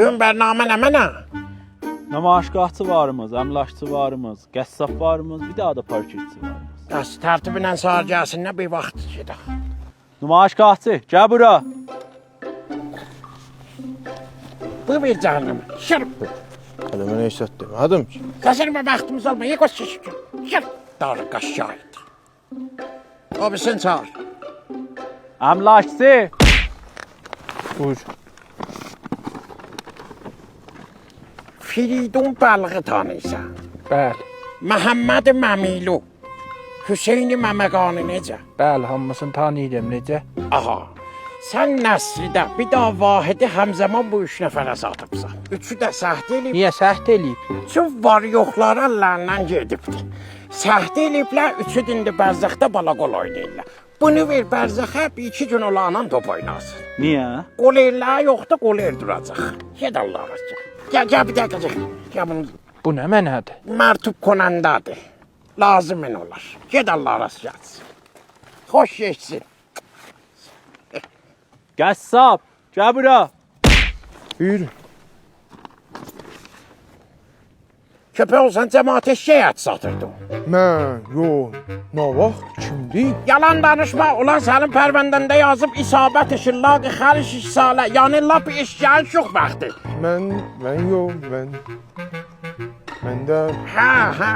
Bugün bərnamə nə mənə? Namaşqahçı varımız, əmlaşçı varımız, qəssab varımız, bir daha da parketçi varımız. Dəs tərtibinə sağ gəlsin, nə bir vaxt gedək. Namaşqahçı, gəl bura. Bu bir cəhənnəm. Şırp. Hələ mənə heç zət demədim ki. Qəsərmə bəxtimiz olma, yekos çeşikən. Şırp. Darı qaşşaydı. O bisin çağır. Əmlaşçı. Buyur. Firidun balığı tanıysan. Bəli, Məhəmməd Məmilu. Hüseyni Məməqani necə? bəli, hamısını tanıyıram necə? Aha. Sən nəslidə bir daha Vahidi həmzəman bu 3 nəfərə satıbsan. Üçü də səhd eləyib. Niyə səhd eləyib? Üçün var yoxlara ləndən gedibdi. Səhd eləyiblər, üçü dindi bərzəxdə bala qol oynayırlar. Bunu ver bərzəxə, bir 2 gün olanla top oynasın. Niyə? Qol erlər yoxdur, qol er duracaq. Ged Allah razı. Gəl bir dəqiqə. Gəl bunu. Bu nə mənədir? Mərtub konandadır. Lazımın olar. Ged Allah razı gəlsin. Xoş geçsin. Qəssab, gəl bura. Buyurun. Köpək olsan cəmaat eşeği ət satırdı. Mən, yox, nə vaxt, kimdir? Yalan danışma, ulan sənin pərvəndəndə yazıb isabət işillaqı xəriş işsalə, yəni lap eşeğin çox vaxtı. Mən yox, məndə... Hə.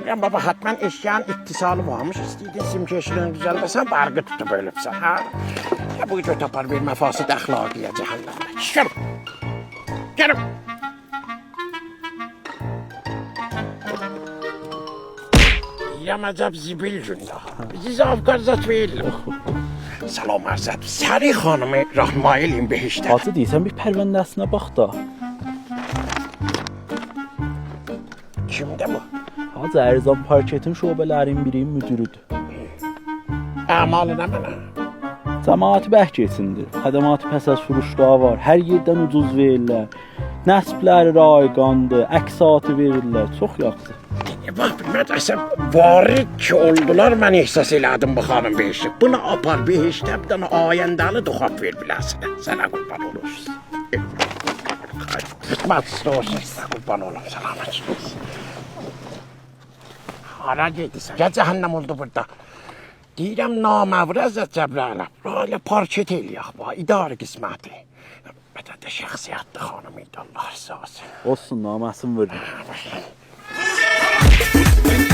Ya baba, hətmən eşeğin ittisalı varmış, istəydin simkeşliğini düzəldəsən, barqı tutub ölübsən, hə? Ya bu göt apar bir məfasid əxlaqiyə cəhənnəmdə. Şırp! Gəlib! Yamacab zibil gündə. Bizi zavqarzat verirlər. Salam ərzət. Səri xanımı Rahmayelin behişdə. Hacı deyirsən, bir pərvəndəsinə bax da. Kimdə bu? Hacı Ərzan parketin şöbələrin birinin müdürüdür. Əmalı nə mənə? Cəmaati bəhk etsindir. Xədəmatı pəs az furuşluğa var. Hər yerdən ucuz verirlər. Nəsbləri rayqandır, əksatı verirlər. Çox yaxşı. Bax, bilmədəsən, varid ki oldular, mən ehsas elədim bu xanım behişdə. Bunu apar behişdə, bir dənə ayəndəli duxab ver biləsinə. Sənə qurban olursun. Xidmətçisi olsun, sənə qurban olum, salamat olsun. Hara gedirsən? Gəl cəhənnəm oldu burada. Deyirəm, naməvr Əzət Cəbrələ. Rayla parket eləyək, idarə qisməti. Bətə də şəxsiyyətli xanım idi, Allah rızası. Olsun, naməsin verin. Thank you.